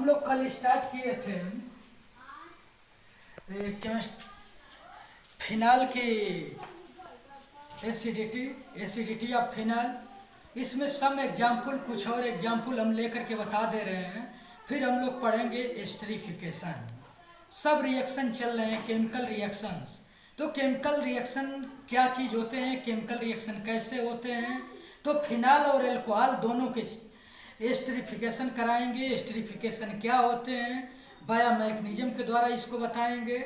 लोग कल स्टार्ट किए थे फिनाल की एसिडिटी ऑफ फिनाल। इसमें सम एग्जाम्पल कुछ और एग्जाम्पल हम लेकर के बता दे रहे हैं। फिर हम लोग पढ़ेंगे एस्टरीफिकेशन। सब रिएक्शन चल रहे हैं, केमिकल रिएक्शंस। तो केमिकल रिएक्शन क्या चीज़ होते हैं, केमिकल रिएक्शन कैसे होते हैं। तो फिनाल और एल्कोहल दोनों के एस्टरीफिकेशन कराएंगे। एस्टरीफिकेशन क्या होते हैं, बायोमैकेनिज्म के द्वारा इसको बताएंगे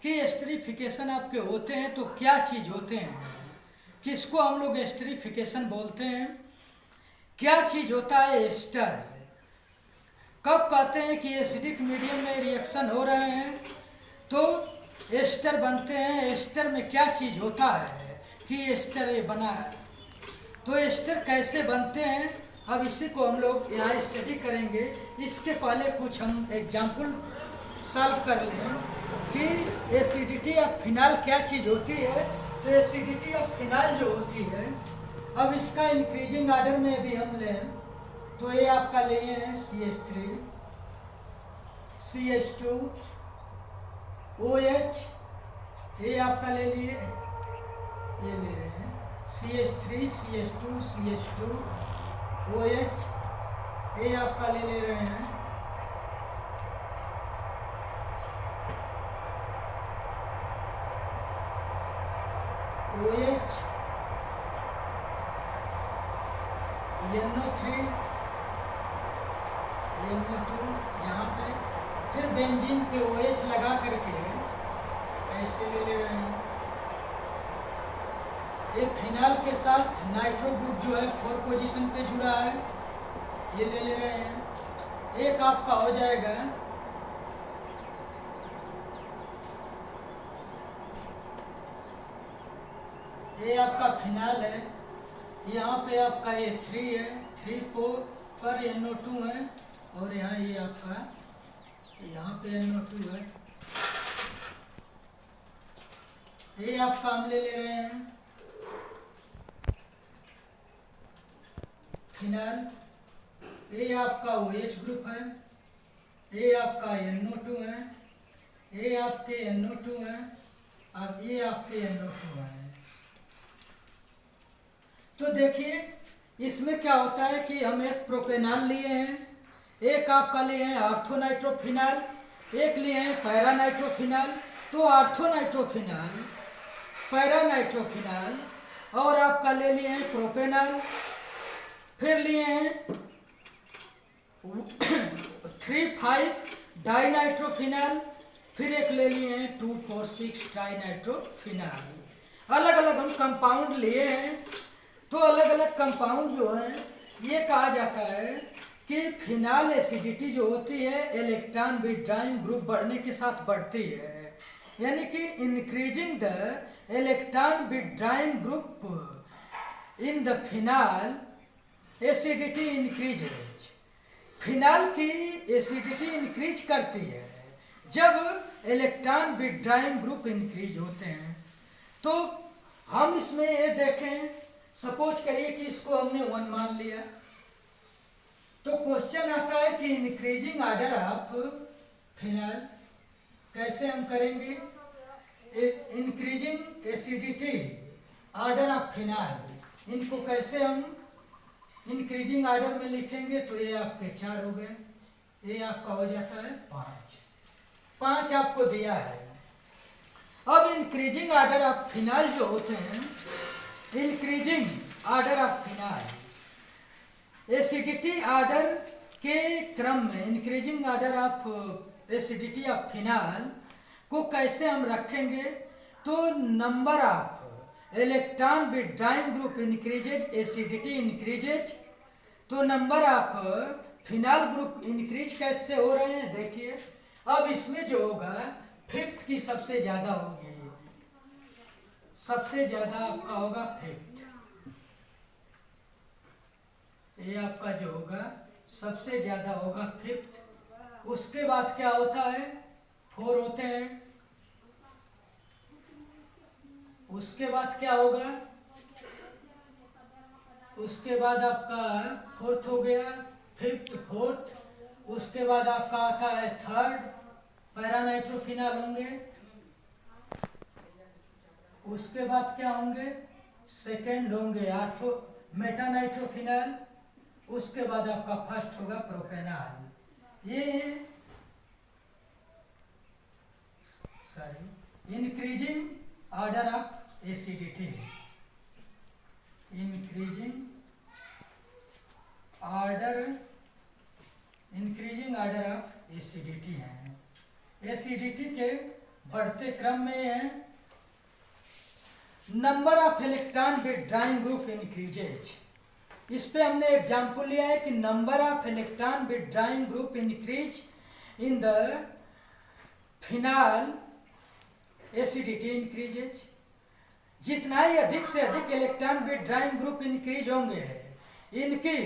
कि एस्टरीफिकेशन आपके होते हैं तो क्या चीज़ होते हैं, किसको हम लोग एस्टरीफिकेशन बोलते हैं, क्या चीज़ होता है एस्टर, कब कहते हैं कि एसिडिक मीडियम में रिएक्शन हो रहे हैं तो एस्टर बनते हैं। एस्टर में क्या चीज़ होता है कि एस्टर ये बना है, तो एस्टर कैसे बनते हैं अब इसी को हम लोग यहाँ स्टडी करेंगे। इसके पहले कुछ हम एग्जाम्पल सॉल्व कर लें कि एसिडिटी ऑफ फिनाल क्या चीज़ होती है। तो एसिडिटी ऑफ फिनाल जो होती है, अब इसका इंक्रीजिंग ऑर्डर में यदि हम लें तो ये आपका लिए हैं CH3 CH2 OH, ये आपका ले लिए, ये ले रहे हैं CH3 CH2 CH2 OH, ये आपका ले रहे हैं OH, NO3 NO2 यहाँ पे, फिर बेंजीन पे OH लगा करके ऐसे ले रहे हैं। एक फिनाल के साथ नाइट्रो ग्रुप जो है 4 पोजीशन पे जुड़ा है, ये ले रहे हैं। एक आपका हो जाएगा ये आपका फिनाल है, यहाँ पे आपका ये 3 है, 3 4 पर NO2 है, और यहाँ ये आपका यहाँ पे NO2 है, ये आपका हम ले रहे हैं फिनाल। ये आपका OH ग्रुप है, ये आपका NO2 है, ये आपके NO2 है, अब ये आपके NO2 है। तो देखिए इसमें क्या होता है कि हम एक प्रोपेनॉल लिए हैं, एक आपका लिए हैं ऑर्थोनाइट्रोफिनाल, एक लिए हैं पैरानाइट्रोफिनाल। तो ऑर्थोनाइट्रोफिनाल, पैरानाइट्रोफिनाल और आपका ले लिए हैं प्रोपेनॉल, फिर लिए हैं 3,5 डाइनाइट्रोफिनाल, फिर एक ले लिए हैं 2,4,6 डाइनाइट्रोफिनाल। अलग अलग हम कंपाउंड लिए हैं। तो अलग अलग कंपाउंड जो है ये कहा जाता है कि फिनाल एसिडिटी जो होती है इलेक्ट्रॉन विथड्रॉइंग ग्रुप बढ़ने के साथ बढ़ती है, यानी कि increasing the electron withdrawing group in the phenol acidity increases. Phenol की एसिडिटी इंक्रीज करती है जब इलेक्ट्रॉन विथड्रॉइंग ग्रुप इंक्रीज होते हैं। तो हम इसमें ये देखें, सपोज करिए कि इसको हमने 1 मान लिया, तो क्वेश्चन आता है कि इंक्रीजिंग ऑर्डर ऑफ फिनाल कैसे हम करेंगे। Increasing acidity order of phenol, इनको कैसे हम इंक्रीजिंग ऑर्डर में लिखेंगे। तो ये आपके 4 हो गए, ये आपका हो जाता है 5 आपको दिया है। अब इंक्रीजिंग ऑर्डर ऑफ फिनाल जो होते हैं, increasing order of phenol acidity order के क्रम में, increasing order of acidity of phenol को कैसे हम रखेंगे। तो number of electron withdrawing group increases, acidity increases. तो number of phenol group increase कैसे हो रहे हैं देखिए। अब इसमें जो होगा 5th की सबसे ज्यादा होगी, सबसे ज्यादा आपका होगा 5th, ये आपका जो होगा सबसे ज्यादा होगा 5th। उसके बाद क्या होता है 4 होते हैं, उसके बाद क्या होगा, उसके बाद आपका 4th हो गया, 5th 4th, उसके बाद आपका आता है थर्ड पैरानाइट्रोफिनॉल होंगे, उसके बाद क्या होंगे, सेकेंड होंगे आर्थो मेटानाइट्रोफिनॉल, उसके बाद आपका फर्स्ट होगा प्रोपेनॉल। ये increasing order of acidity, increasing order of acidity है। एसिडिटी के बढ़ते क्रम में है। Number of electron withdrawing group increases, इस पे हमने एग्जाम्पल लिया है कि number of electron withdrawing group increase in the phenol, acidity increases. जितना ही अधिक से अधिक इलेक्ट्रॉन विथड्राइंग ग्रुप इंक्रीज होंगे, इनकी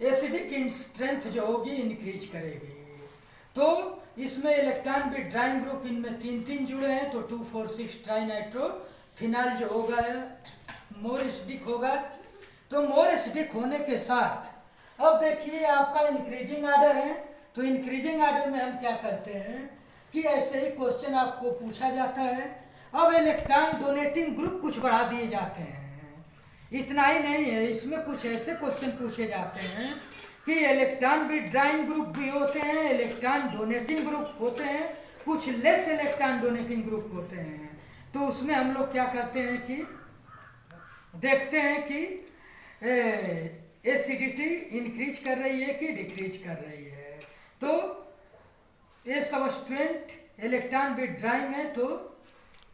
एसिडिक स्ट्रेंथ जो होगी इंक्रीज करेगी। तो इसमें इलेक्ट्रॉन विथड्राइंग ग्रुप इनमें 3 जुड़े हैं, तो 2,4,6 ट्राइनाइट्रोफिनॉल जो होगा मोर एसिडिक होगा। तो मोर एसिडिक होने के साथ अब देखिए आपका इंक्रीजिंग ऑर्डर है, तो इंक्रीजिंग ऑर्डर में हम क्या करते हैं कि ऐसे ही क्वेश्चन आपको पूछा जाता है। अब इलेक्ट्रॉन डोनेटिंग ग्रुप कुछ बढ़ा दिए जाते हैं। इतना ही नहीं है, इसमें कुछ ऐसे क्वेश्चन पूछे जाते हैं कि इलेक्ट्रॉन विथड्राइंग ग्रुप भी होते हैं, इलेक्ट्रॉन डोनेटिंग ग्रुप होते हैं, कुछ लेस इलेक्ट्रॉन डोनेटिंग ग्रुप होते हैं। तो उसमें हम लोग क्या करते हैं कि देखते हैं कि एसिडिटी इंक्रीज कर रही है कि डिक्रीज कर रही है। तो ये सबस्टेंट इलेक्ट्रॉन विथड्राइंग है तो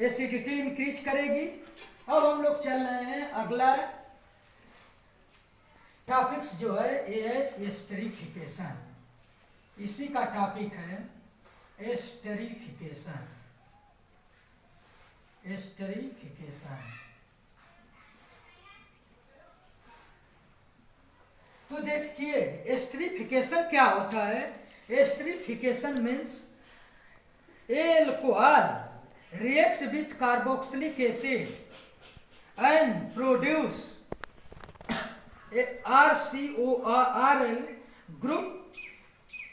एसिडिटी इंक्रीज करेगी। अब हम लोग चल रहे हैं अगला टॉपिक्स जो है ये है एस्टरिफिकेशन, इसी का टॉपिक है एस्टरिफिकेशन। एस्टरिफिकेशन तो देखिए एस्टरिफिकेशन क्या होता है। Esterification means alcohol react with carboxylic acid and produce a RCOR group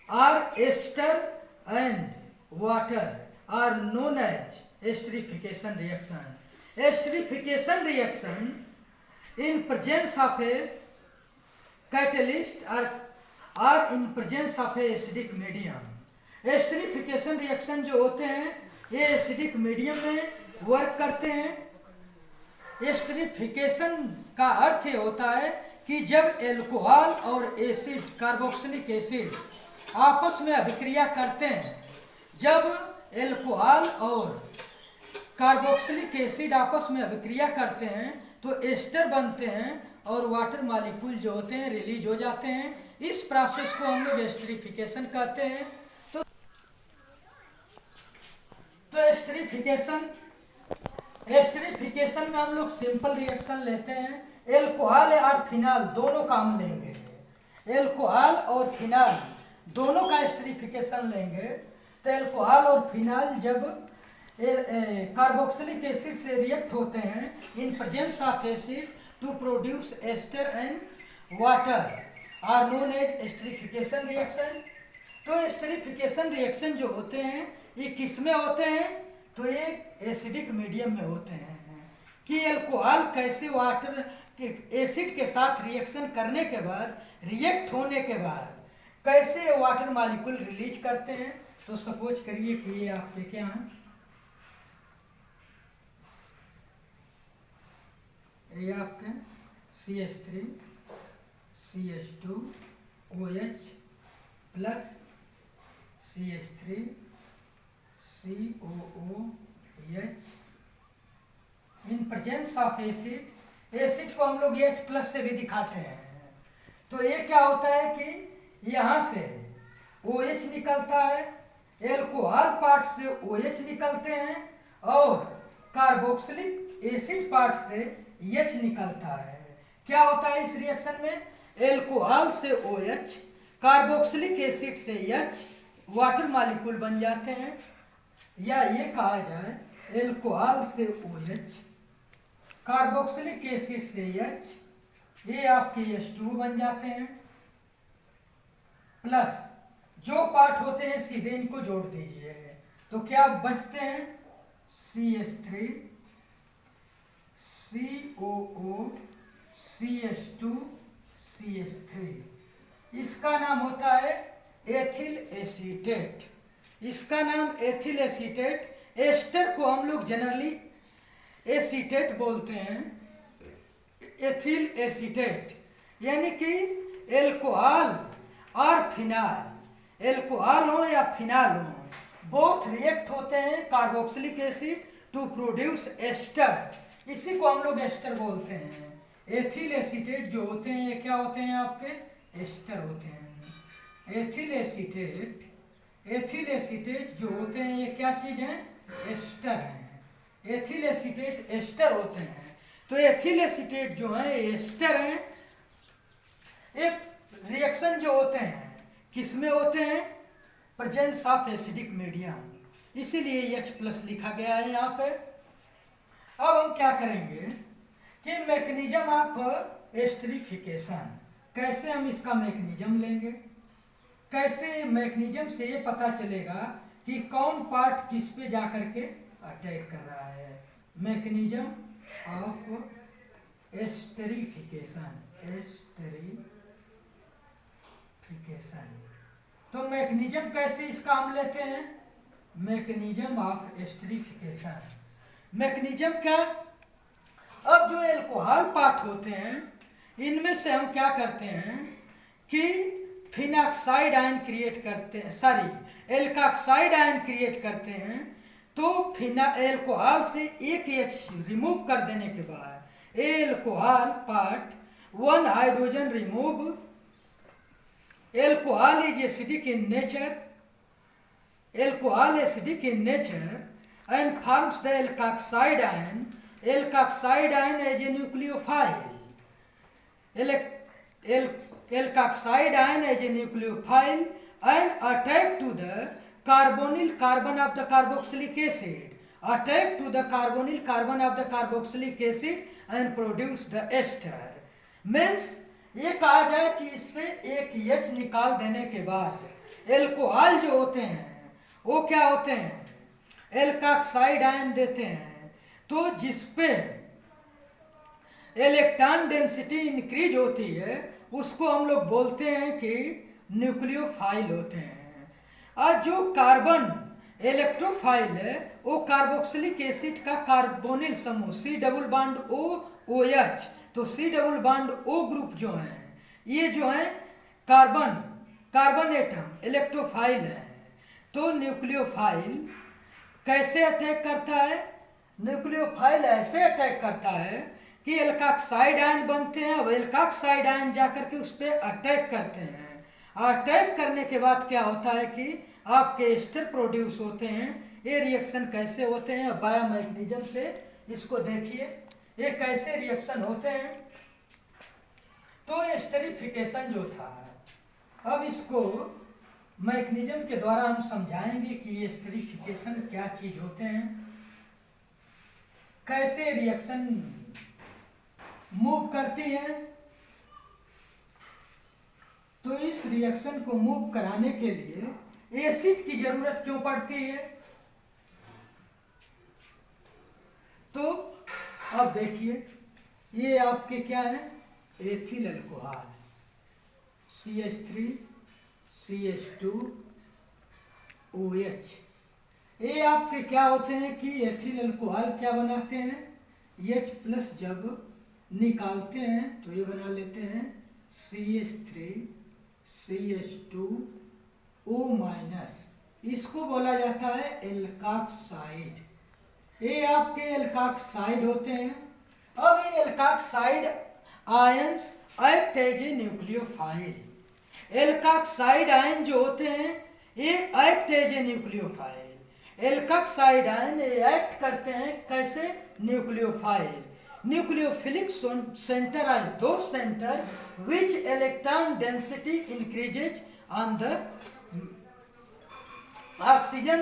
or ester and water are known as esterification reaction. Esterification reaction in presence of a catalyst or in presence of a acidic medium. Esterification reaction जो होते हैं ये acidic medium में work करते हैं। Esterification का अर्थ ये होता है कि जब एल्कोहल और एसिड कार्बोक्सिलिक एसिड आपस में अभिक्रिया करते हैं, जब एल्कोहल और कार्बोक्सिलिक एसिड आपस में अभिक्रिया करते हैं तो एस्टर बनते हैं और वाटर मॉलिक्यूल जो होते हैं रिलीज हो जाते हैं। इस प्रोसेस को हम लोग एस्टरिफिकेशन कहते हैं। तो एस्टरिफिकेशन में हम लोग सिंपल रिएक्शन लेते हैं। एल्कोहल और फिनॉल दोनों का हम लेंगे, एल्कोहल और फिनॉल दोनों का एस्टरिफिकेशन लेंगे। तो एल्कोहल और फिनॉल जब कार्बोक्सिलिक एसिड से रिएक्ट होते हैं in presence of acid to produce ester and water are known as esterification reaction. तो एस्टरिफिकेशन रिएक्शन जो होते हैं ये किस में होते हैं, तो ये एसिडिक मीडियम में होते हैं। कि एल्कोहल कैसे वाटर के एसिड के साथ रिएक्शन करने के बाद, रिएक्ट होने के बाद कैसे वाटर मॉलिक्यूल रिलीज करते हैं। तो सपोज करिए कि ये आपके क्या हैं, ये आपके CH3 CH2 OH plus CH3 COOH in presence of acid. Acid को हम लोग H प्लस से भी दिखाते हैं। तो ये क्या होता है कि यहाँ से OH निकलता है, एल्कोहल पार्ट से OH निकलते हैं और कार्बोक्सिलिक एसिड पार्ट से H निकलता है। क्या होता है इस रिएक्शन में, एल्कोहल से OH, कार्बोक्सिलिक एसिड से H, वाटर मॉलिक्यूल बन जाते हैं। या ये कहा जाए एल्कोहल से OH, कार्बोक्सिलिक एसिड से H, ये आपके H2 बन जाते हैं। या ये कहा जाए एल्कोहल से OH, कार्बोक्सिलिक एसिड से H, वाटर मॉलिक्यूल बन जाते हैं। या ये कहा जाए एल्कोहल से OH, कार्बोक्सिलिक एसिड से H, वाटर मॉलिक्यूल बन जाते हैं। या ये कहा जाए एल्कोहल से OH, कार्बोक्सिलिक एसिड से H, ये आपके H2 बन जाते हैं। प्लस जो पार्ट होते हैं सीधे इनको जोड़ दीजिए, तो क्या बचते हैं CH3 COO CH2 CH3। इसका नाम होता है एथिल एसीटेट। इसका नाम एथिल एसीटेट। एस्टर को हम लोग जनरली एसीटेट बोलते हैं, एथिल एसीटेट, यानी कि एल्कोहल और फिनाल, एल्कोहल हो या फिनाल हो, बोथ रिएक्ट होते हैं carboxylic acid to produce ester. इसी को हम लोग एस्टर बोलते हैं। एथिल एसीटेट जो होते हैं ये क्या होते हैं आपके, एस्टर होते हैं। एथिल एसीटेट, एथिल एसीटेट जो होते हैं ये क्या चीज है, एस्टर हैं। एथिल एसीटेट एस्टर होते हैं। तो एथिल एसीटेट जो है एस्टर हैं। एक रिएक्शन जो होते हैं किसमें होते हैं, प्रेजेंस ऑफ एसिडिक मीडियम, इसीलिए H+ लिखा गया है यहाँ पे। अब हम क्या करेंगे कि मैकेनिज्म ऑफ एस्टरिफिकेशन, कैसे हम इसका मैकेनिज्म लेंगे, कैसे मैकेनिज्म से ये पता चलेगा कि कौन पार्ट किस पे जाकर के अटैक कर रहा है। Mechanism of esterification, esterification. तो मैकेनिज्म कैसे इसका हम लेते हैं, मैकेनिज्म ऑफ एस्टरिफिकेशन। मैकेनिज्म क्या, अब जो एल्कोहल पार्ट होते हैं इनमें से हम क्या करते हैं कि फिनॉक्साइड आयन क्रिएट करते हैं, सॉरी एल्कोक्साइड आयन क्रिएट करते हैं। तो एल्कोहल से एक H रिमूव कर देने के बाद alcohol part 1 hydrogen remove, alcohol is acidic in nature, alcohol acidic in nature and forms the alkoxide ion, alkoxide ion as a nucleophile, alkoxide ion as a nucleophile and attack to the carbonyl carbon of the carboxylic acid, attack to the carbonyl carbon of the carboxylic acid and produce the ester। means ये कहा जाए कि इससे एक H निकाल देने के बाद एल्कोहल जो होते हैं वो क्या होते हैं, एल्कोक्साइड आयन देते हैं। तो जिसपे इलेक्ट्रॉन डेंसिटी इंक्रीज होती है उसको हम लोग बोलते हैं कि न्यूक्लियोफाइल होते हैं। और जो कार्बन इलेक्ट्रोफाइल है वो कार्बोक्सिलिक एसिड का कार्बोनिल समूह C+O OH। तो C+O ग्रुप जो है ये जो है कार्बन एटम इलेक्ट्रोफाइल है। तो न्यूक्लियोफाइल कैसे अटैक करता है, न्यूक्लियोफाइल ऐसे अटैक करता है कि एल्कोक्साइड आयन बनते हैं। अब एल्कोक्साइड आयन जाकर के उस पर अटैक करते हैं। अटैक करने के बाद क्या होता है कि आपके एस्टर प्रोड्यूस होते हैं। ये रिएक्शन कैसे होते हैं, बायो मैकेनिज्म से इसको देखिए ये कैसे रिएक्शन होते हैं। तो एस्टरिफिकेशन जो था, अब इसको मैकेनिज्म के द्वारा हम समझाएंगे कि एस्टरिफिकेशन क्या चीज होते हैं, कैसे रिएक्शन मूव करती है। तो इस रिएक्शन को मूव कराने के लिए एसिड की जरूरत क्यों पड़ती है। तो अब देखिए ये आपके क्या है, ethyl alcohol CH3 CH2 OH। ये आपके क्या होते हैं कि एथिल अल्कोहल क्या बनाते हैं, H+ जब निकालते हैं तो ये बना लेते हैं CH3 CH2 O-। इसको बोला जाता है एल्कोक्साइड। ये आपके एल्कोक्साइड होते हैं। अब ये alkoxide ions act as a nucleophile. Alkoxide ion जो होते हैं ये act as a nucleophile. Alkoxide ion act करते हैं कैसे, न्यूक्लियोफाइल। न्यूक्लियोफिलिक सेंटर आर दो centre which electron density increases on the oxygen